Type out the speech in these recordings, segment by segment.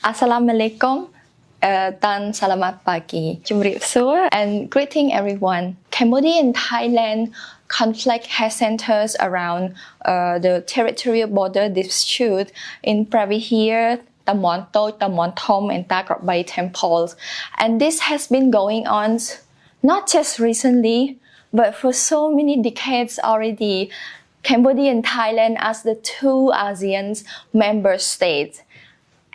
Assalamualaikum dan selamat pagi. Jumrip Sur and greeting everyone. Cambodia and Thailand conflict has centered around the territorial border dispute in Pravihir, Tamon To, Tamon Thom, and Ta Bay temples. And this has been going on not just recently, but for so many decades already. Cambodia and Thailand as the two ASEAN member states.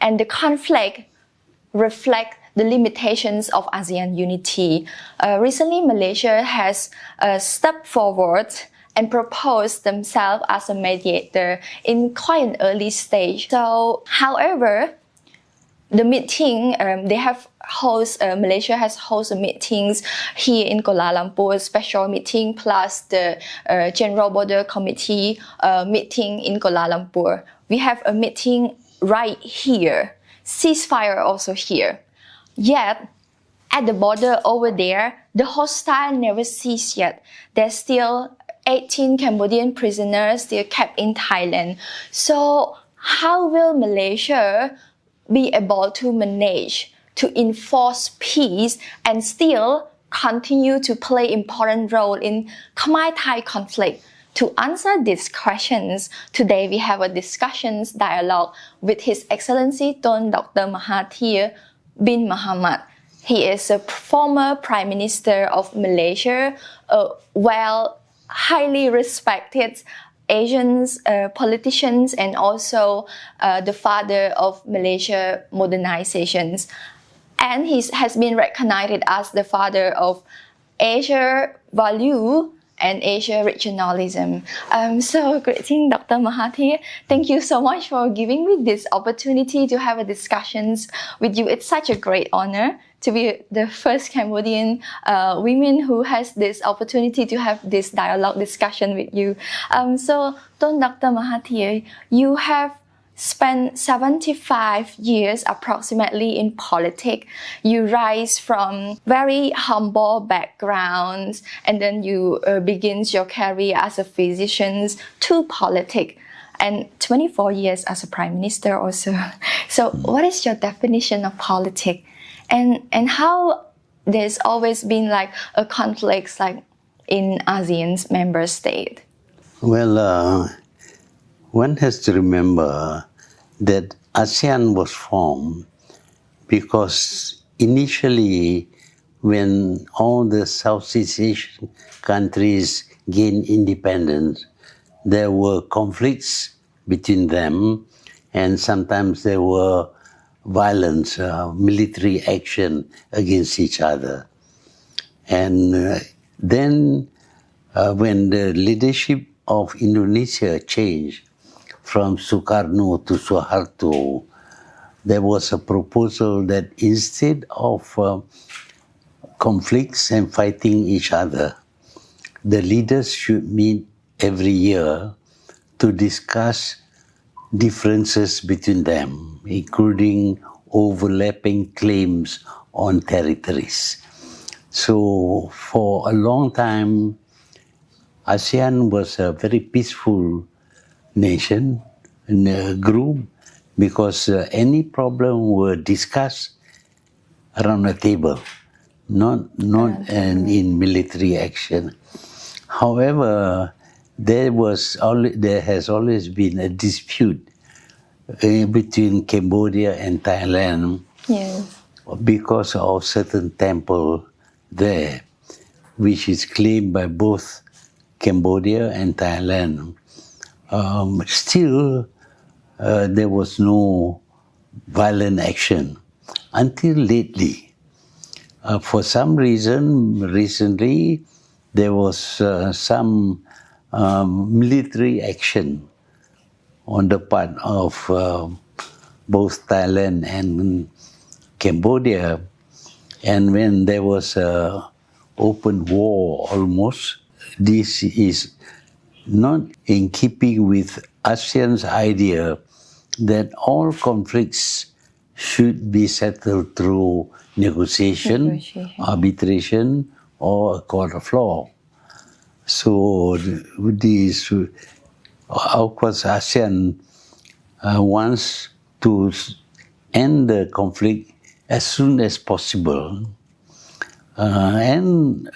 And the conflict reflects the limitations of ASEAN unity. Recently, Malaysia has stepped forward and proposed themselves as a mediator in quite an early stage. So, however, the meeting, Malaysia has hosted meetings here in Kuala Lumpur, special meeting plus the General Border Committee meeting in Kuala Lumpur. We have a meeting right here, ceasefire also here. Yet, at the border over there, the hostile never ceased yet. There's still 18 Cambodian prisoners still kept in Thailand. So, how will Malaysia be able to manage to enforce peace and still continue to play important role in Khmer-Thai conflict? To answer these questions, today we have a discussions dialogue with His Excellency Tun Dr Mahathir bin Mohamad. He is a former Prime Minister of Malaysia, highly respected Asian politicians, and also the father of Malaysia modernizations. And he has been recognized as the father of Asia value and Asia regionalism. So greeting Dr. Mahathir. Thank you so much for giving me this opportunity to have a discussions with you. It's such a great honor to be the first Cambodian women who has this opportunity to have this dialogue discussion with you. So, Dr. Mahathir, you have spent 75 years approximately in politics. You rise from very humble backgrounds, and then you begin your career as a physician to politics, and 24 years as a prime minister also. So what is your definition of politics? And how there's always been like a conflict like in ASEAN's member state? Well, one has to remember that ASEAN was formed because initially when all the Southeast Asian countries gained independence, there were conflicts between them, and sometimes there were violence, military action against each other. And then when the leadership of Indonesia changed from Sukarno to Suharto, there was a proposal that instead of conflicts and fighting each other, the leaders should meet every year to discuss differences between them, including overlapping claims on territories. So for a long time, ASEAN was a very peaceful nation and a group because any problem were discussed around a table, not in military action. However, there has always been a dispute between Cambodia and Thailand. Yes. Because of certain temple there, which is claimed by both Cambodia and Thailand. Still, there was no violent action until lately. For some reason, recently, there was some military action on the part of both Thailand and Cambodia. And when there was an open war almost, this is not in keeping with ASEAN's idea that all conflicts should be settled through negotiation, arbitration, or a court of law. So this, of course, ASEAN wants to end the conflict as soon as possible. And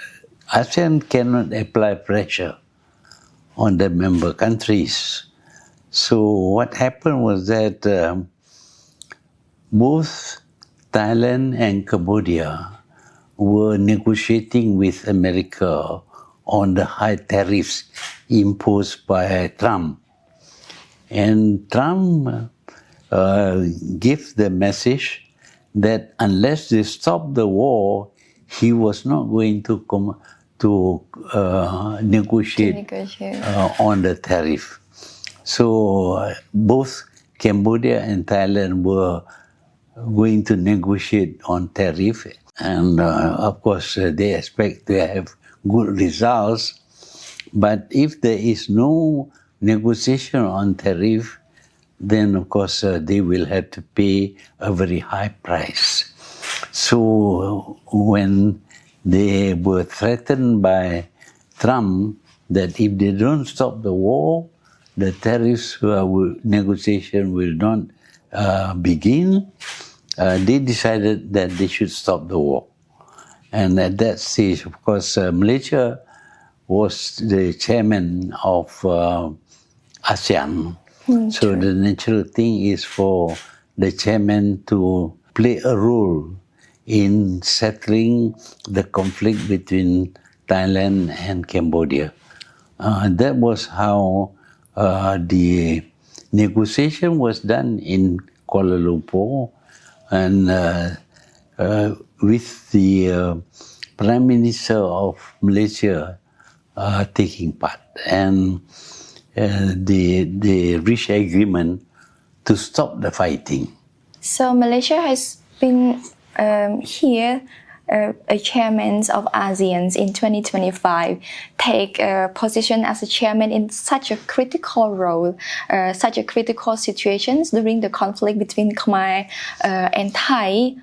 ASEAN cannot apply pressure on the member countries. So what happened was that both Thailand and Cambodia were negotiating with America on the high tariffs imposed by Trump. And Trump gave the message that unless they stop the war, he was not going to negotiate on the tariff. So both Cambodia and Thailand were going to negotiate on tariff, and of course they expect to have good results. But if there is no negotiation on tariff, then of course they will have to pay a very high price. So when they were threatened by Trump that if they don't stop the war, the tariffs negotiation will not begin, they decided that they should stop the war. And at that stage, of course, Malaysia was the chairman of ASEAN. So the natural thing is for the chairman to play a role in settling the conflict between Thailand and Cambodia. That was how the negotiation was done in Kuala Lumpur, and with the Prime Minister of Malaysia taking part. And they reached agreement to stop the fighting. So Malaysia has been here a chairman of ASEAN in 2025, take a position as a chairman in such a critical role, such a critical situations during the conflict between Khmer and Thai.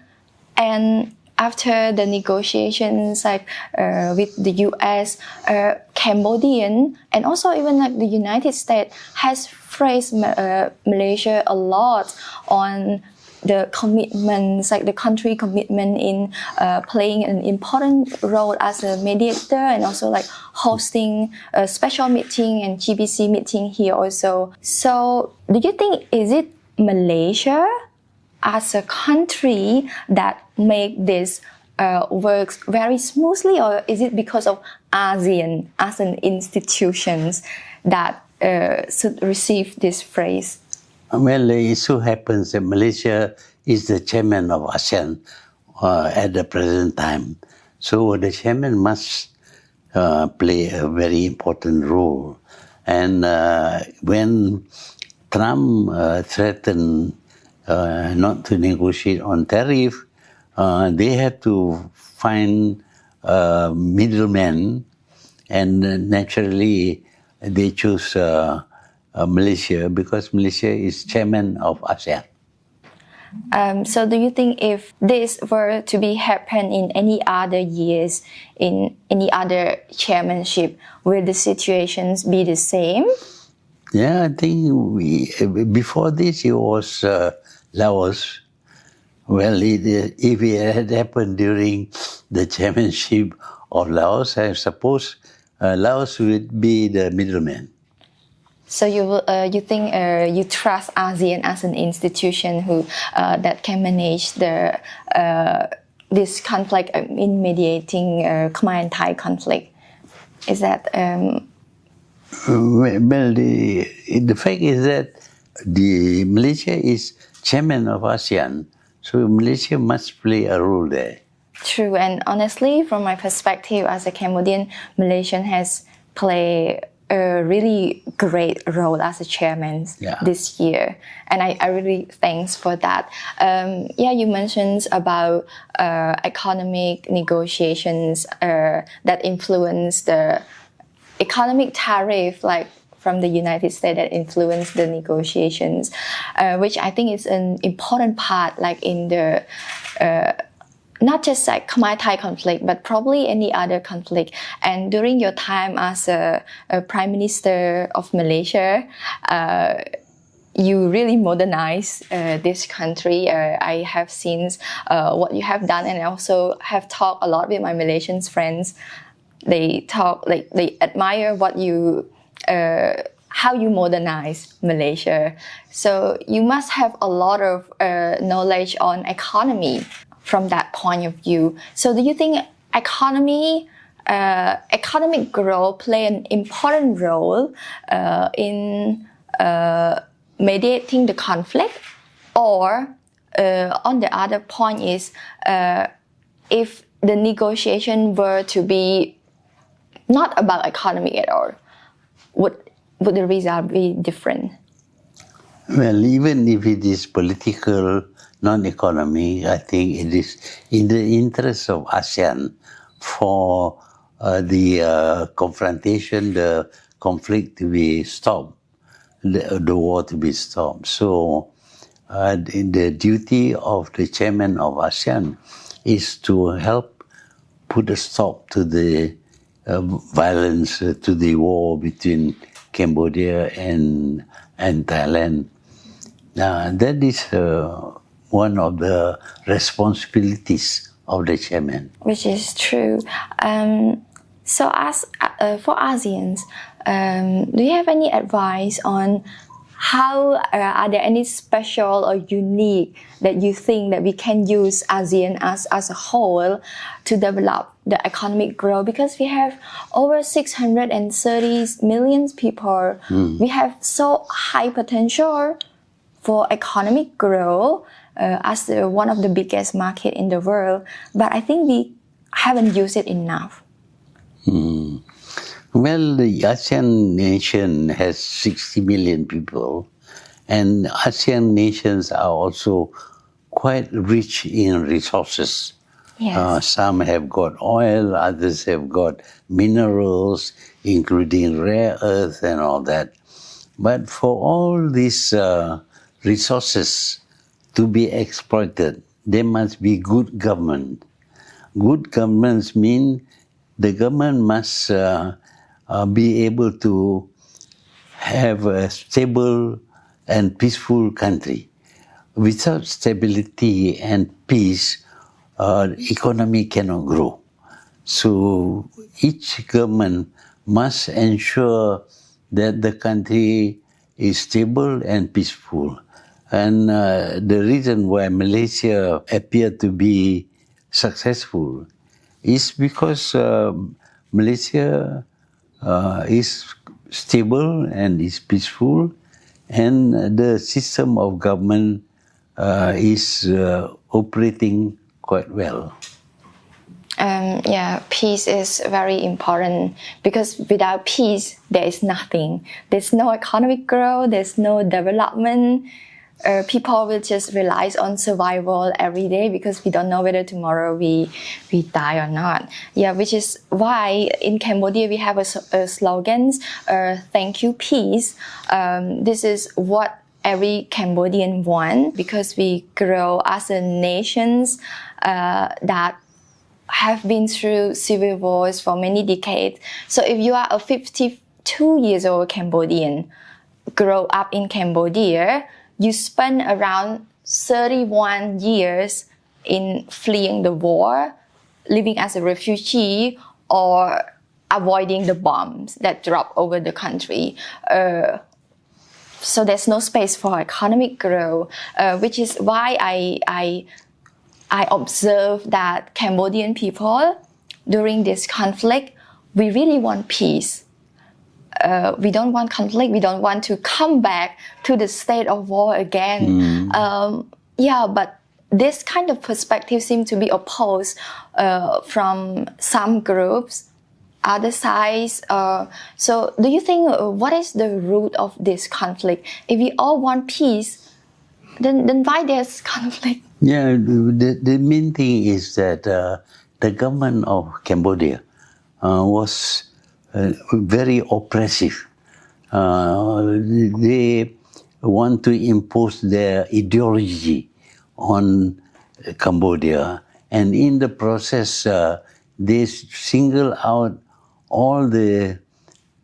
And after the negotiations with the US, Cambodian, and also even the United States has praised Malaysia a lot on the commitments, the country commitment in playing an important role as a mediator, and also hosting a special meeting and GBC meeting here also. So do you think, is it Malaysia as a country that make this works very smoothly, or is it because of ASEAN as an institutions that should receive this phrase? Well, it so happens that Malaysia is the chairman of ASEAN at the present time. So the chairman must play a very important role. And when Trump threatened not to negotiate on tariff, they had to find middlemen, and naturally they chose Malaysia, because Malaysia is chairman of ASEAN. So do you think if this were to be happen in any other years, in any other chairmanship, will the situations be the same? Yeah, I think before this it was Laos. Well, if it had happened during the chairmanship of Laos, I suppose Laos would be the middleman. So you think you trust ASEAN as an institution who that can manage the this conflict in mediating Khmer and Thai conflict? Is that? Well, the fact is that Malaysia is chairman of ASEAN, so Malaysia must play a role there. True, and honestly, from my perspective as a Cambodian, Malaysian has played a really great role as a chairman this year, and I really thanks for that. You mentioned about economic negotiations that influence the economic tariff, from the United States, that influence the negotiations, which I think is an important part, in the not just Khmer-Thai conflict, but probably any other conflict. And during your time as a Prime Minister of Malaysia, you really modernize this country. I have seen what you have done, and I also have talked a lot with my Malaysian friends. They admire what you, how you modernize Malaysia. So you must have a lot of knowledge on economy from that point of view. So do you think economic growth play an important role in mediating the conflict? Or on the other point is, if the negotiation were to be not about economy at all, would the result be different? Well, even if it is political, non-economy, I think it is in the interest of ASEAN for the confrontation, the conflict to be stopped, the war to be stopped. So the duty of the chairman of ASEAN is to help put a stop to the violence, to the war between Cambodia and Thailand. That is one of the responsibilities of the chairman. Which is true. So as for ASEANs, do you have any advice on how are there any special or unique that you think that we can use ASEAN as a whole to develop the economic growth? Because we have over 630 million people. We have so high potential for economic growth as one of the biggest market in the world. But I think we haven't used it enough. Well, the ASEAN nation has 60 million people, and ASEAN nations are also quite rich in resources. Yes. Some have got oil, others have got minerals, including rare earth and all that. But for all these resources to be exploited, there must be good government. Good governments mean the government must be able to have a stable and peaceful country. Without stability and peace, economy cannot grow. So each government must ensure that the country is stable and peaceful. And the reason why Malaysia appeared to be successful is because Malaysia is stable and is peaceful, and the system of government is operating quite well. Peace is very important, because without peace, there is nothing. There's no economic growth, there's no development. People will just rely on survival every day, because we don't know whether tomorrow we die or not. Which is why in Cambodia we have a slogan, thank you, peace. This is what every Cambodian wants, because we grow as a nation that have been through civil wars for many decades. So if you are a 52 years old Cambodian, grow up in Cambodia, you spend around 31 years in fleeing the war, living as a refugee, or avoiding the bombs that drop over the country. So there's no space for economic growth, which is why I observe that Cambodian people, during this conflict, we really want peace. We don't want conflict. We don't want to come back to the state of war again. But this kind of perspective seems to be opposed from some groups, other sides. So do you think what is the root of this conflict? If we all want peace, then why there's conflict? The main thing is that the government of Cambodia was very oppressive. They want to impose their ideology on Cambodia, and in the process they single out all the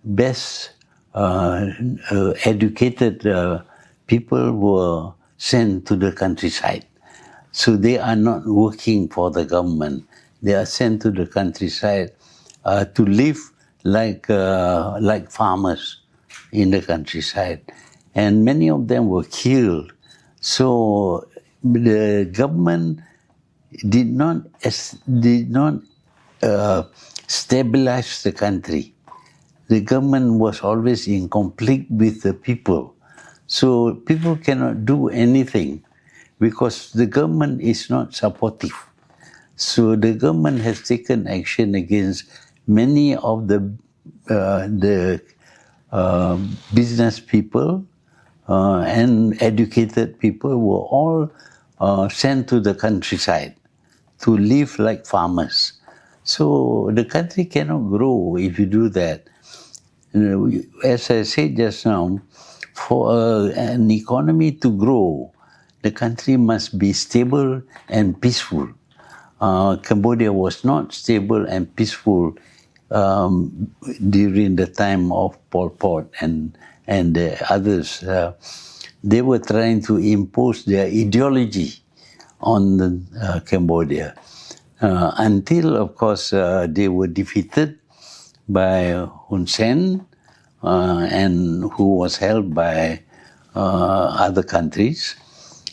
best educated people were sent to the countryside. So they are not working for the government. They are sent to the countryside to live like farmers in the countryside. And many of them were killed. So the government did not stabilize the country. The government was always in conflict with the people. So people cannot do anything because the government is not supportive. So the government has taken action against many of the business people and educated people were all sent to the countryside to live like farmers. So the country cannot grow if you do that. As I said just now, for an economy to grow, the country must be stable and peaceful. Cambodia was not stable and peaceful during the time of Pol Pot and the others. They were trying to impose their ideology on Cambodia until, of course, they were defeated by Hun Sen, and who was held by other countries.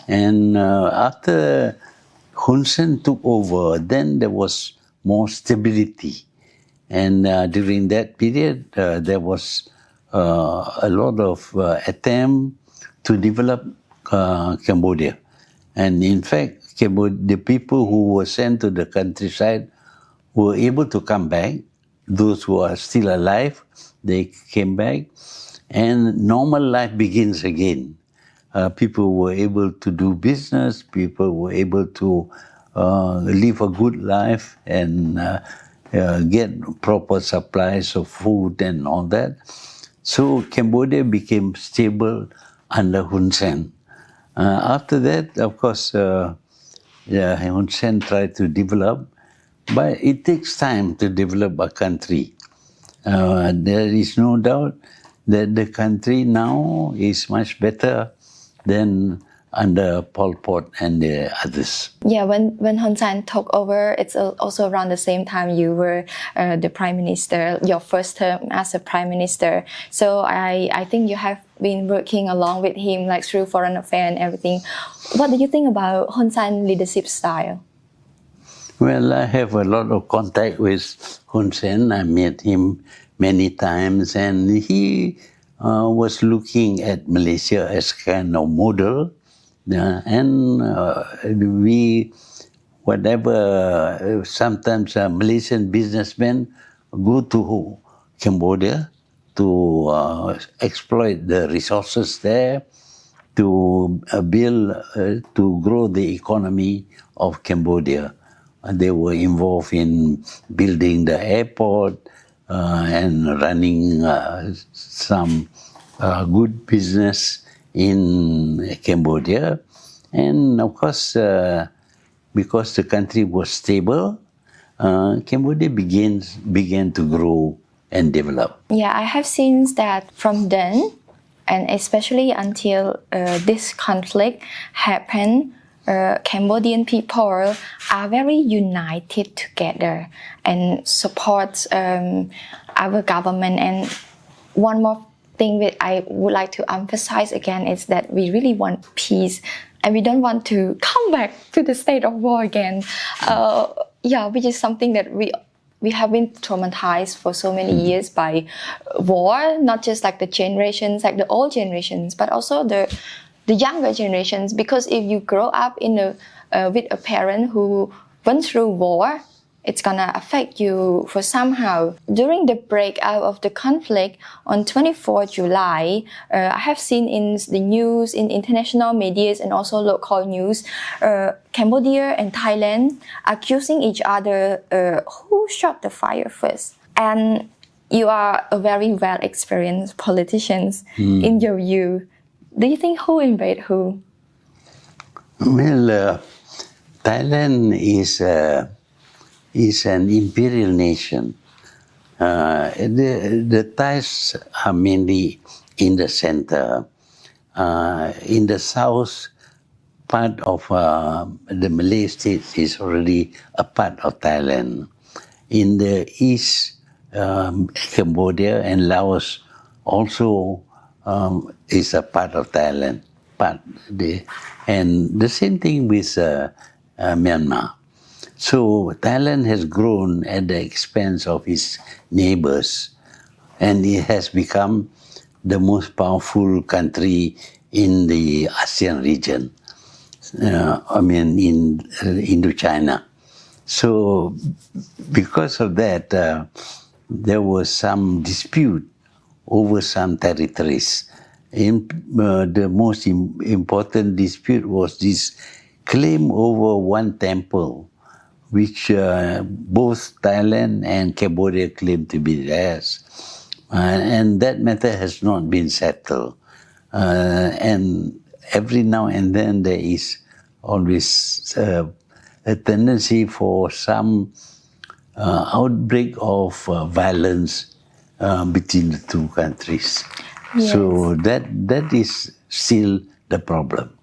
And after Hun Sen took over, then there was more stability. And during that period, there was a lot of attempt to develop Cambodia. And in fact, the people who were sent to the countryside were able to come back. Those who are still alive, they came back, and normal life begins again. People were able to do business, people were able to live a good life and get proper supplies of food and all that. So Cambodia became stable under Hun Sen. After that, of course, Hun Sen tried to develop, but it takes time to develop a country. There is no doubt that the country now is much better than under Pol Pot and the others. Yeah, when Hun Sen took over, it's also around the same time you were the prime minister, your first term as a prime minister. So I think you have been working along with him, like through foreign affairs and everything. What do you think about Hun Sen's leadership style? Well, I have a lot of contact with Hun Sen. I met him many times, and he was looking at Malaysia as kind of model. And sometimes Malaysian businessmen go to Cambodia to exploit the resources there, to to grow the economy of Cambodia. They were involved in building the airport and running some good business in Cambodia. And of course, because the country was stable, Cambodia began to grow and develop. Yeah, I have seen that from then, and especially until this conflict happened, Cambodian people are very united together and support our government. And one more thing that I would like to emphasize again is that we really want peace, and we don't want to come back to the state of war again. Which is something that we have been traumatized for so many years by war, not just like the generations, like the old generations, but also the younger generations. Because if you grow up with a parent who went through war, it's gonna affect you for somehow. During the breakout of the conflict on 24 July, I have seen in the news, in international media and also local news, Cambodia and Thailand accusing each other who shot the fire first. And you are a very well experienced politician in your view. Do you think who invaded who? Well, Thailand is an imperial nation. The Thais are mainly in the center. In the south part of the Malay states is already a part of Thailand. In the east, Cambodia and Laos also is a part of Thailand. And the same thing with Myanmar. So Thailand has grown at the expense of its neighbors, and it has become the most powerful country in the ASEAN region. In Indochina. So because of that, there was some dispute over some territories. The most important dispute was this claim over one temple, which both Thailand and Cambodia claim to be theirs. And that matter has not been settled. And every now and then there is always a tendency for some outbreak of violence between the two countries. Yes. So that is still the problem.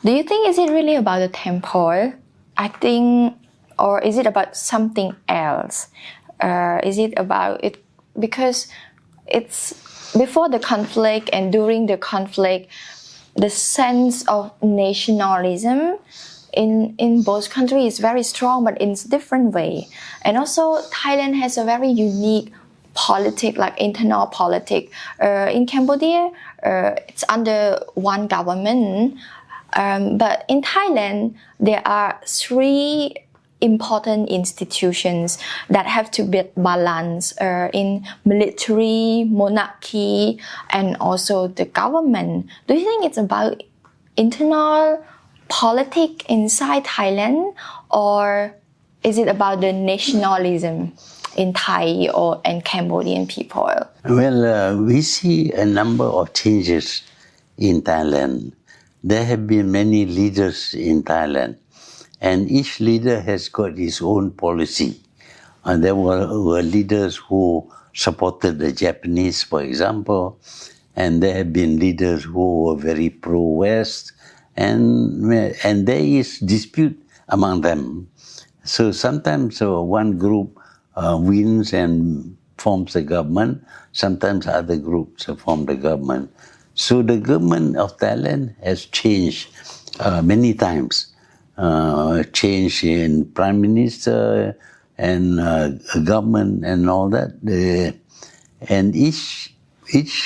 Do you think is it really about the temple? I think, or is it about something else? Is it about it because it's before the conflict and during the conflict, the sense of nationalism in both countries is very strong, but in a different way. And also, Thailand has a very unique politic, like internal politic. In Cambodia, it's under one government, but in Thailand, there are three important institutions that have to be balanced in military, monarchy, and also the government. Do you think it's about internal politics inside Thailand, or is it about the nationalism in Thai and Cambodian people? Well, we see a number of changes in Thailand. There have been many leaders in Thailand, and each leader has got his own policy. And there were leaders who supported the Japanese, for example, and there have been leaders who were very pro-West, and there is dispute among them. So sometimes one group wins and forms a government, sometimes other groups form the government. So the government of Thailand has changed many times. Change in prime minister and government and all that. And each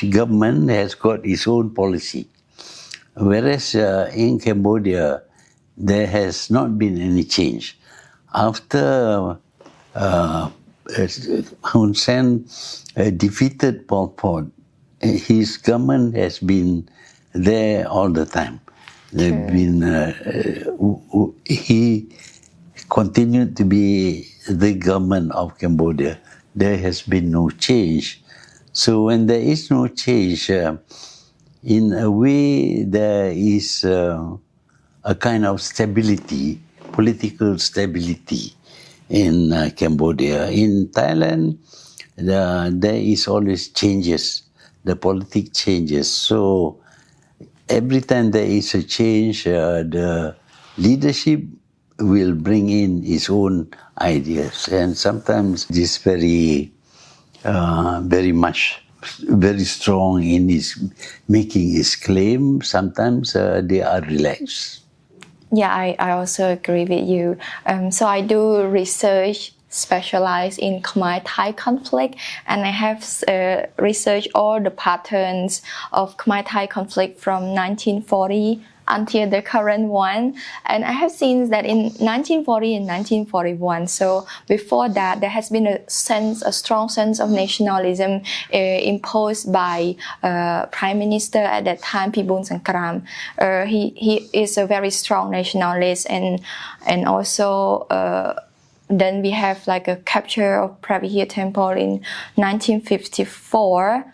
government has got its own policy. Whereas in Cambodia, there has not been any change. After Hun Sen defeated Pol Pot, his government has been there all the time. He continued to be the government of Cambodia. There has been no change. So when there is no change, in a way there is a kind of stability, political stability in Cambodia. In Thailand, there is always changes. The politics changes. So every time there is a change, the leadership will bring in its own ideas, and sometimes this very strong in his making his claim. Sometimes they are relaxed. Yeah, I also agree with you. So I do research specialized in Khmer-Thai conflict, and I have researched all the patterns of Khmer-Thai conflict from 1940 until the current one. And I have seen that in 1940 and 1941, so before that, there has been a strong sense of nationalism imposed by Prime Minister at that time, Pibun Sankram. He is a very strong nationalist, and also then we have like a capture of Pravihir Temple in 1954,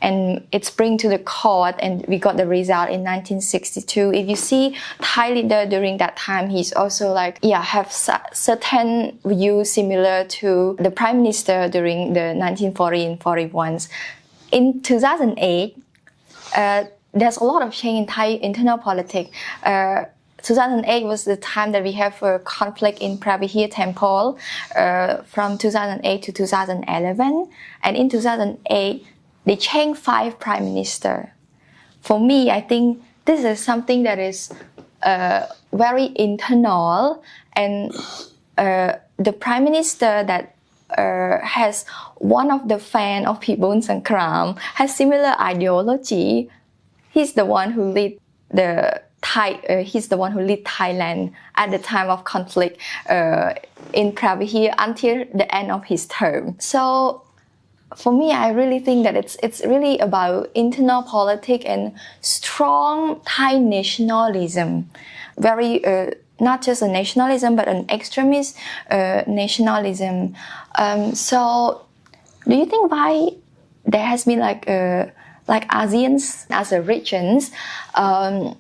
and it's bring to the court, and we got the result in 1962. If you see Thai leader during that time, he's also have certain views similar to the Prime Minister during the 1940 and 41s. In 2008, there's a lot of change in Thai internal politics. 2008 was the time that we have a conflict in Pravihir Temple from 2008 to 2011. And in 2008, they changed 5 prime ministers. For me, I think this is something that is very internal, and the prime minister that has one of the fan of Phibun Sankram has similar ideology. He's the one who lead Thailand at the time of conflict in Pravihir until the end of his term. So for me, I really think that it's really about internal politics and strong Thai nationalism. Very not just a nationalism, but an extremist nationalism. So, do you think why there has been like ASEAN as a regions, the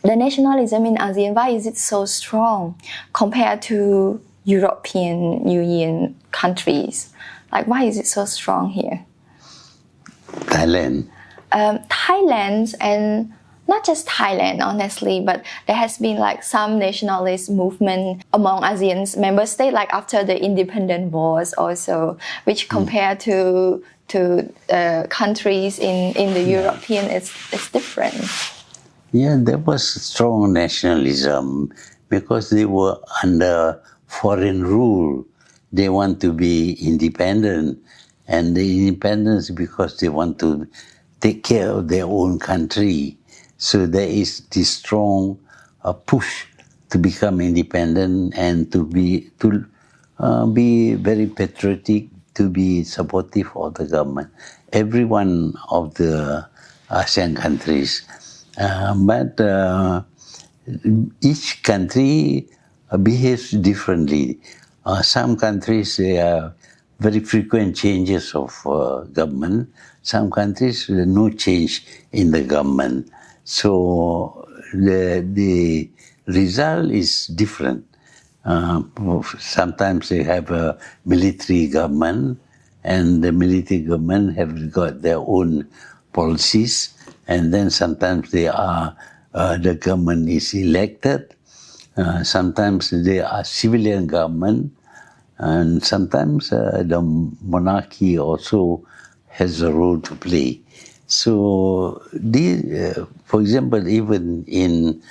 nationalism in ASEAN, why is it so strong compared to European Union countries? Like, why is it so strong here? Thailand. Thailand, and not just Thailand, honestly, but there has been like some nationalist movement among ASEAN's member states, like after the independent wars also, which compared to countries in the European, it's different. Yeah, there was strong nationalism because they were under foreign rule. They want to be independent, and the independence because they want to take care of their own country. So there is this strong push to become independent and to be very patriotic, to be supportive of the government. Every one of the ASEAN countries, but each country behaves differently. Some countries, there are very frequent changes of government. Some countries, no change in the government. So the result is different. Sometimes they have a military government, and the military government have got their own policies. And then sometimes the government is elected. Sometimes they are civilian government, and sometimes the monarchy also has a role to play. So, for example, even in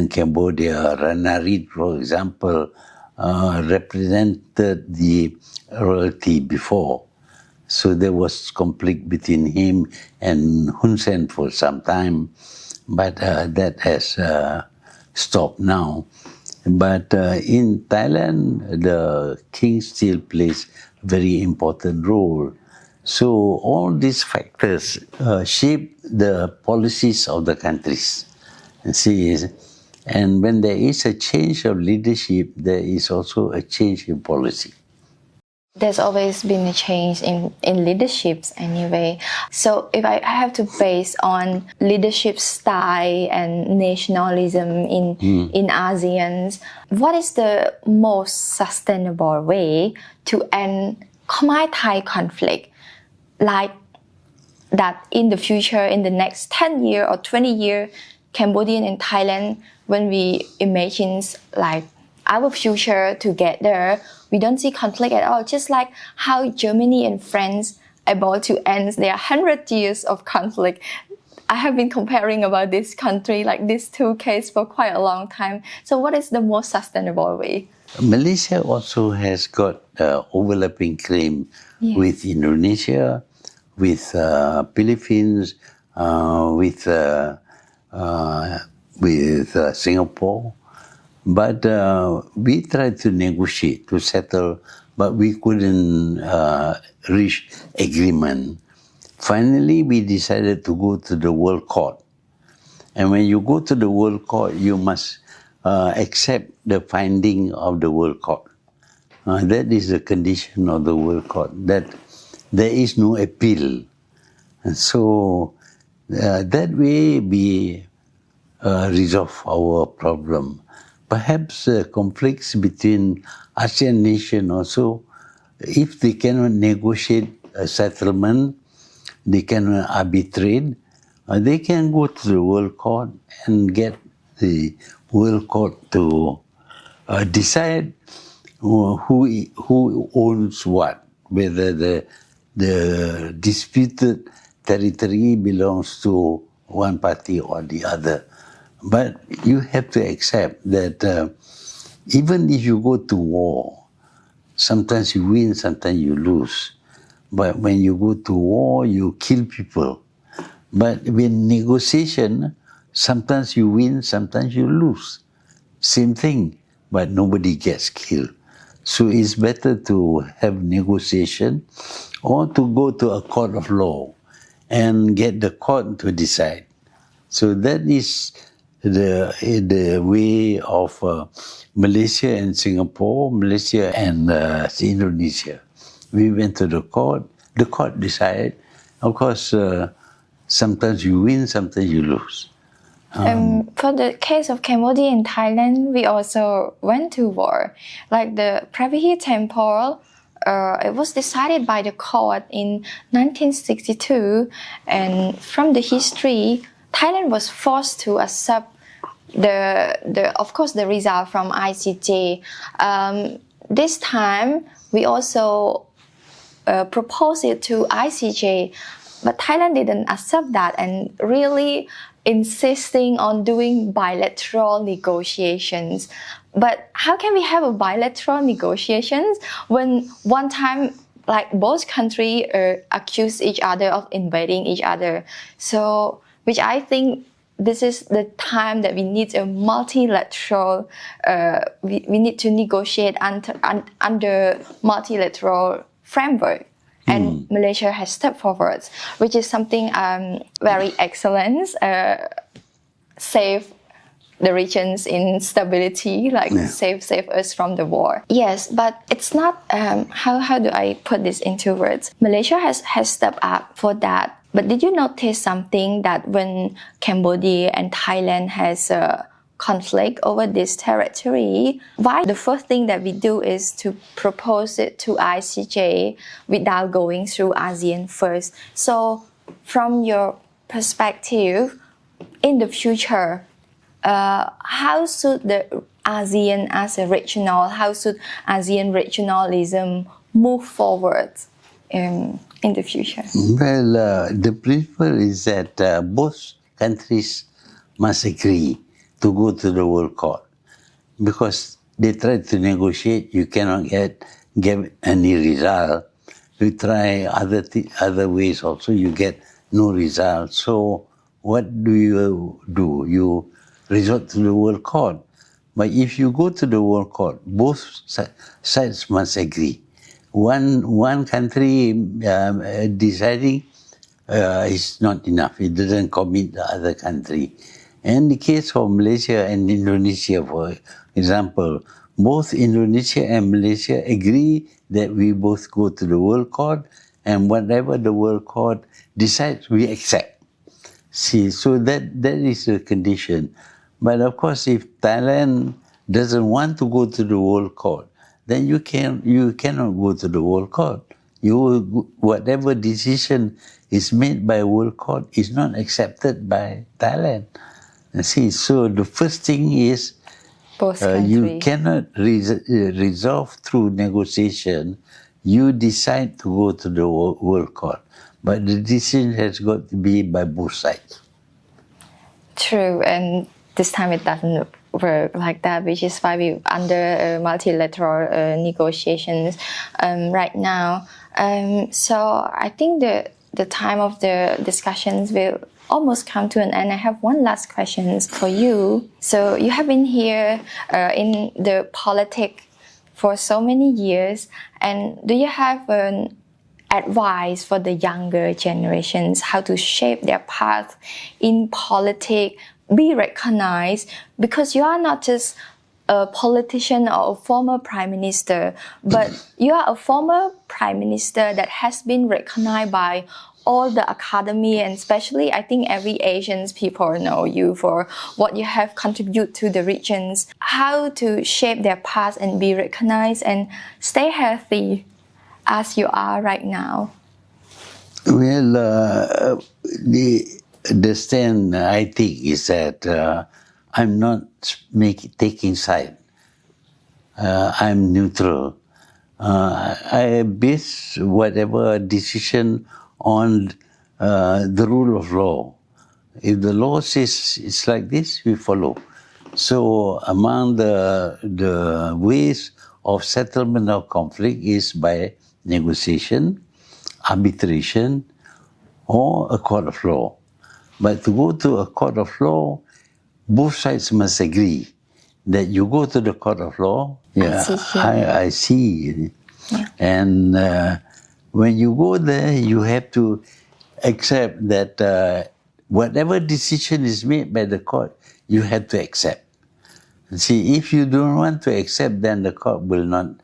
Cambodia, Ranariddh, for example, represented the royalty before. So there was conflict between him and Hun Sen for some time, but that has stopped now. But in Thailand, the king still plays a very important role. So all these factors shape the policies of the countries. And when there is a change of leadership, there is also a change in policy. There's always been a change in leaderships anyway. So if I have to base on leadership style and nationalism in ASEAN, what is the most sustainable way to end Khmer-Thai conflict? Like that in the future, in the next 10 years or 20 years, Cambodian and Thailand, when we imagine like our future together, we don't see conflict at all. Just like how Germany and France able to end their 100 years of conflict. I have been comparing about this country, like these two cases for quite a long time. So what is the most sustainable way? Malaysia also has got overlapping claim with Indonesia, with Philippines, with Singapore. But we tried to negotiate, to settle, but we couldn't reach agreement. Finally, we decided to go to the World Court. And when you go to the World Court, you must accept the finding of the World Court. That is the condition of the World Court, that there is no appeal. And so that way we resolve our problem. Perhaps conflicts between ASEAN nations also, if they cannot negotiate a settlement, they cannot arbitrate, they can go to the World Court and get the World Court to decide who owns what, whether the disputed territory belongs to one party or the other. But you have to accept that even if you go to war, sometimes you win, sometimes you lose. But when you go to war, you kill people. But when negotiation, sometimes you win, sometimes you lose. Same thing, but nobody gets killed. So it's better to have negotiation or to go to a court of law and get the court to decide. So that is the way of Malaysia and Singapore, Malaysia and Indonesia. We went to the court decided. Of course, sometimes you win, sometimes you lose. For the case of Cambodia and Thailand, we also went to war. Like the Pravihir Temple, it was decided by the court in 1962, and from the history, Thailand was forced to accept of course the result from ICJ. This time we also proposed it to ICJ, but Thailand didn't accept that and really insisting on doing bilateral negotiations. But how can we have a bilateral negotiations when one time like both countries accuse each other of invading each other? So, which I think this is the time that we need a multilateral, we need to negotiate under multilateral framework. And Malaysia has stepped forward, which is something very excellent, save the regions in stability, save us from the war. Yes, but it's not, how do I put this into words? Malaysia has stepped up for that. But did you notice something that when Cambodia and Thailand has a conflict over this territory, why the first thing that we do is to propose it to ICJ without going through ASEAN first? So from your perspective, in the future, how should the ASEAN as a regional, how should ASEAN regionalism move forward in the future? Well, the principle is that both countries must agree to go to the World Court, because they try to negotiate, you cannot get any result. You try other ways also, you get no result. So what do? You resort to the World Court. But if you go to the World Court, both sides must agree. One country deciding is not enough. It doesn't commit the other country. In the case of Malaysia and Indonesia, for example, both Indonesia and Malaysia agree that we both go to the World Court, and whatever the World Court decides, we accept. See, so that is the condition. But of course, if Thailand doesn't want to go to the World Court, then you cannot go to the World Court. Whatever decision is made by World Court is not accepted by Thailand. See, so the first thing is you cannot resolve through negotiation. You decide to go to the World Court, but the decision has got to be by both sides. True, and this time it doesn't work like that, which is why we're under multilateral negotiations right now. So I think the time of the discussions will almost come to an end. I have one last question for you. So you have been here in the politics for so many years, and do you have an advice for the younger generations how to shape their path in politics, be recognized, because you are not just a politician or a former prime minister, but you are a former prime minister that has been recognized by all the academy, and especially I think every Asian people know you for what you have contributed to the regions. How to shape their path and be recognized and stay healthy as you are right now? Well, the stand I think is that I'm not taking side. I'm neutral. I base whatever decision on the rule of law. If the law says it's like this, we follow. So among the ways of settlement of conflict is by negotiation, arbitration, or a court of law. But to go to a court of law, both sides must agree that you go to the court of law. Yeah, I see. Yeah. And when you go there, you have to accept that whatever decision is made by the court, you have to accept. See, if you don't want to accept, then the court will not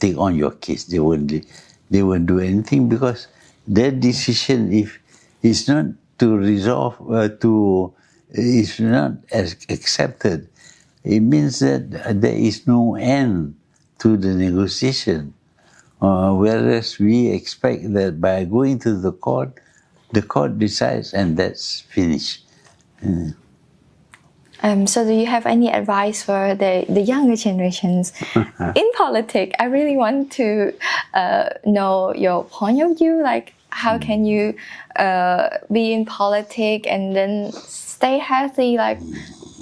take on your case. They won't do anything because their decision, if it's not to resolve, is not accepted, it means that there is no end to the negotiation. Whereas we expect that by going to the court decides and that's finished. So do you have any advice for the younger generations in politics? I really want to know your point of view, like how can you be in politics and then stay healthy? Like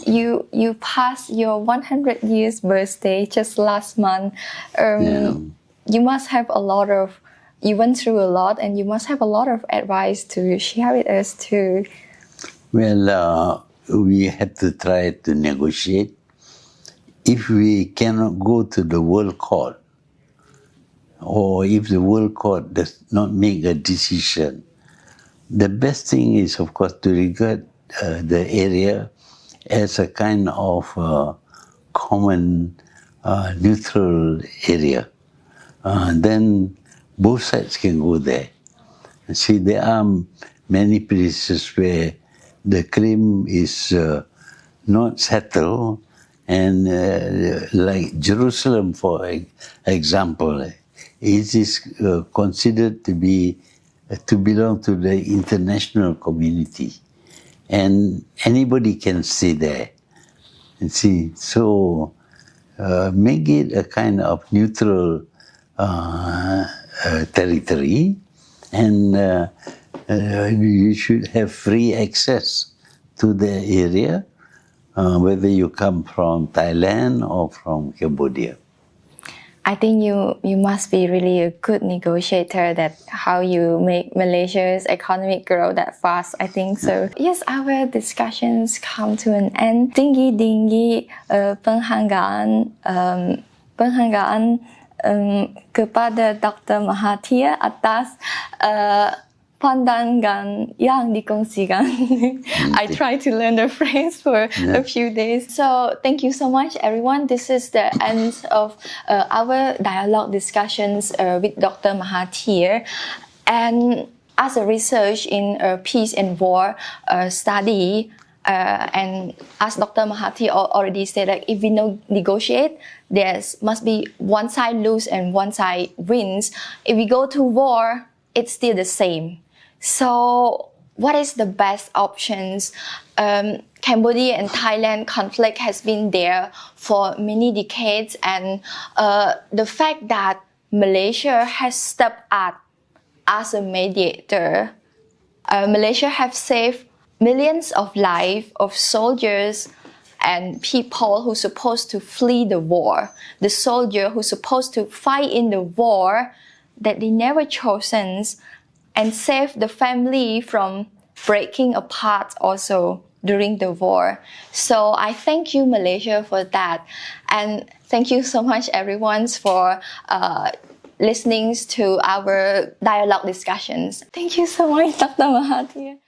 you passed your 100 years birthday just last month. You must have you went through a lot and you must have a lot of advice to share with us too. Well, we have to try to negotiate. If we cannot go to the World Court, or if the World Court does not make a decision, the best thing is, of course, to regard the area as a kind of common neutral area. Then both sides can go there. See, there are many places where the claim is not settled, and like Jerusalem, for example, it is considered to belong to the international community, and anybody can stay there. And see, so make it a kind of neutral territory, and you should have free access to the area, whether you come from Thailand or from Cambodia. I think you must be really a good negotiator, that how you make Malaysia's economic grow that fast, I think so. Yes, our discussions come to an end. Tinggi penghargaan kepada Dr Mahathir atas pandangan yang dikongsikan. I tried to learn the phrase for a few days. So thank you so much, everyone. This is the end of our dialogue discussions with Dr. Mahathir. And as a research in peace and war study, and as Dr. Mahathir already said, like, if we negotiate, there must be one side lose and one side wins. If we go to war, it's still the same. So what is the best options? Cambodia and Thailand conflict has been there for many decades, and the fact that Malaysia has stepped up as a mediator, Malaysia have saved millions of lives of soldiers and people who supposed to flee the war, the soldier who supposed to fight in the war that they never chosen, and save the family from breaking apart also during the war. So I thank you, Malaysia, for that. And thank you so much, everyone, for listening to our dialogue discussions. Thank you so much, Dr. Mahathir.